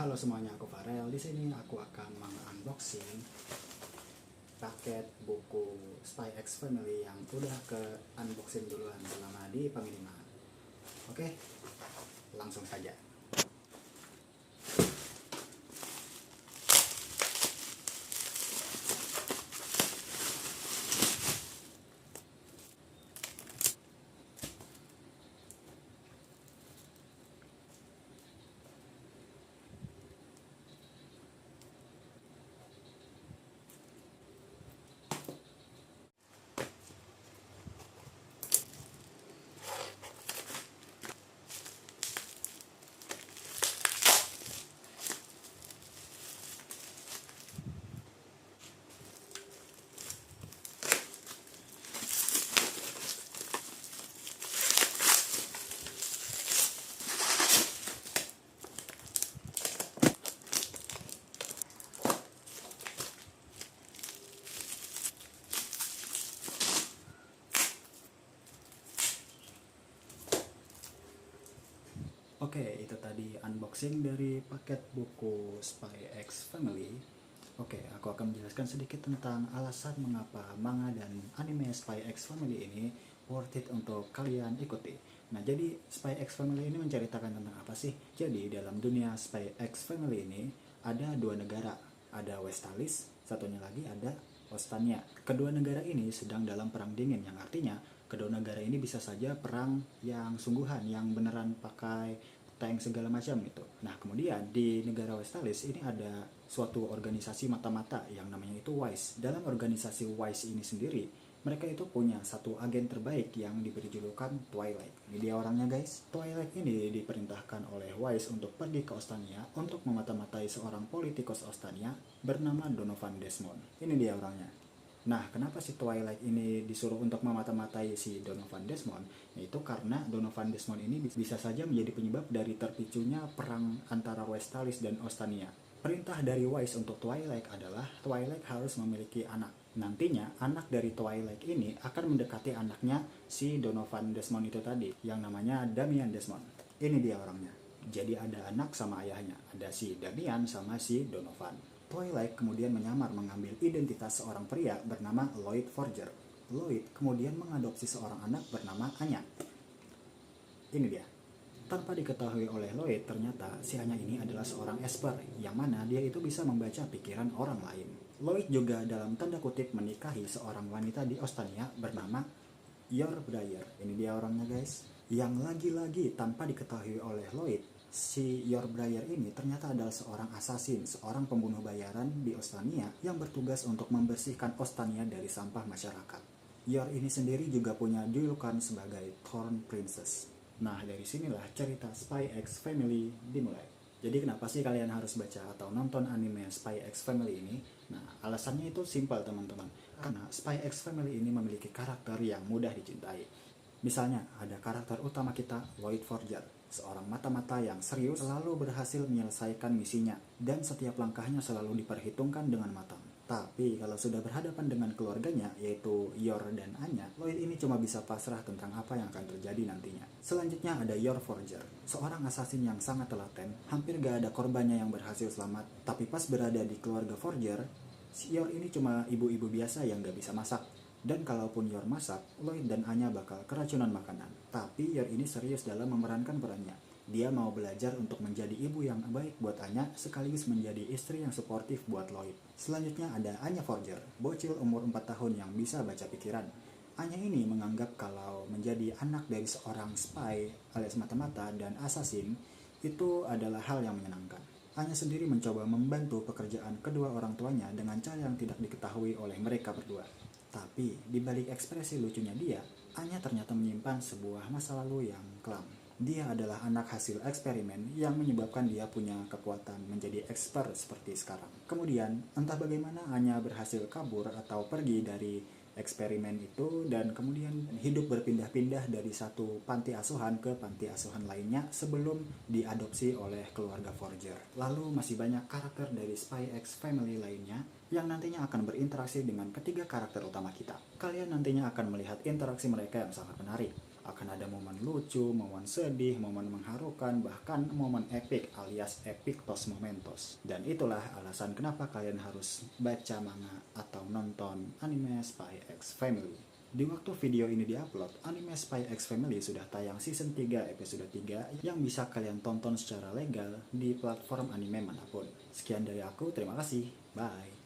Halo semuanya, aku Farel. Di sini aku akan unboxing paket buku Spy X Family yang udah ke unboxing duluan selama di pengiriman. Oke, langsung saja. Oke, itu tadi unboxing dari paket buku Spy X Family. Oke, aku akan menjelaskan sedikit tentang alasan mengapa manga dan anime Spy X Family ini worth it untuk kalian ikuti. Nah, jadi Spy X Family ini menceritakan tentang apa sih? Jadi, dalam dunia Spy X Family ini ada dua negara. Ada Westalis, satunya lagi ada Ostania. Kedua negara ini sedang dalam perang dingin, yang artinya kedua negara ini bisa saja perang yang sungguhan, yang beneran pakai tank segala macam gitu. Nah, kemudian di negara Westalis ini ada suatu organisasi mata-mata yang namanya itu WISE. Dalam organisasi WISE ini sendiri, mereka itu punya satu agen terbaik yang diberi julukan Twilight. Ini dia orangnya, guys. Twilight ini diperintahkan oleh WISE untuk pergi ke Ostania untuk memata-matai seorang politikus Ostania bernama Donovan Desmond. Ini dia orangnya. Nah, kenapa si Twilight ini disuruh untuk memata-matai si Donovan Desmond? Yaitu karena Donovan Desmond ini bisa saja menjadi penyebab dari terpicunya perang antara Westalis dan Ostania. Perintah dari WISE untuk Twilight adalah Twilight harus memiliki anak. Nantinya, anak dari Twilight ini akan mendekati anaknya si Donovan Desmond itu tadi, yang namanya Damian Desmond. Ini dia orangnya. Jadi ada anak sama ayahnya, ada si Damian sama si Donovan. Twilight kemudian menyamar mengambil identitas seorang pria bernama Lloyd Forger. Lloyd kemudian mengadopsi seorang anak bernama Anya. Ini dia. Tanpa diketahui oleh Lloyd, ternyata si Anya ini adalah seorang esper, yang mana dia itu bisa membaca pikiran orang lain. Lloyd juga dalam tanda kutip menikahi seorang wanita di Ostania bernama Yor Breyer. Ini dia orangnya, guys. Yang lagi-lagi tanpa diketahui oleh Lloyd, si Yor Breyer ini ternyata adalah seorang assassin, seorang pembunuh bayaran di Ostania yang bertugas untuk membersihkan Ostania dari sampah masyarakat. Yor ini sendiri juga punya julukan sebagai Thorn Princess. Nah, dari sinilah cerita Spy X Family dimulai. Jadi kenapa sih kalian harus baca atau nonton anime Spy X Family ini? Nah, alasannya itu simpel, teman-teman. Karena Spy X Family ini memiliki karakter yang mudah dicintai. Misalnya, ada karakter utama kita, Lloyd Forger, seorang mata-mata yang serius selalu berhasil menyelesaikan misinya, dan setiap langkahnya selalu diperhitungkan dengan matang. Tapi kalau sudah berhadapan dengan keluarganya, yaitu Yor dan Anya, Lloyd ini cuma bisa pasrah tentang apa yang akan terjadi nantinya. Selanjutnya ada Yor Forger, seorang assassin yang sangat telaten, hampir gak ada korbannya yang berhasil selamat, tapi pas berada di keluarga Forger, si Yor ini cuma ibu-ibu biasa yang gak bisa masak. Dan kalaupun Yor masak, Lloyd dan Anya bakal keracunan makanan. Tapi Yor ini serius dalam memerankan perannya. Dia mau belajar untuk menjadi ibu yang baik buat Anya, sekaligus menjadi istri yang suportif buat Lloyd. Selanjutnya ada Anya Forger, bocil umur 4 tahun yang bisa baca pikiran. Anya ini menganggap kalau menjadi anak dari seorang spy alias mata-mata dan assassin itu adalah hal yang menyenangkan. Anya sendiri mencoba membantu pekerjaan kedua orang tuanya dengan cara yang tidak diketahui oleh mereka berdua. Tapi, di balik ekspresi lucunya dia, Anya ternyata menyimpan sebuah masa lalu yang kelam. Dia adalah anak hasil eksperimen yang menyebabkan dia punya kekuatan menjadi expert seperti sekarang. Kemudian, entah bagaimana Anya berhasil kabur atau pergi dari eksperimen itu dan kemudian hidup berpindah-pindah dari satu panti asuhan ke panti asuhan lainnya sebelum diadopsi oleh keluarga Forger. Lalu masih banyak karakter dari Spy X Family lainnya yang nantinya akan berinteraksi dengan ketiga karakter utama kita. Kalian nantinya akan melihat interaksi mereka yang sangat menarik. Akan ada momen lucu, momen sedih, momen mengharukan, bahkan momen epic alias epictos momentos. Dan itulah alasan kenapa kalian harus baca manga atau nonton anime Spy X Family. Di waktu video ini diupload, anime Spy X Family sudah tayang season 3 episode 3 yang bisa kalian tonton secara legal di platform anime manapun. Sekian dari aku, terima kasih, bye.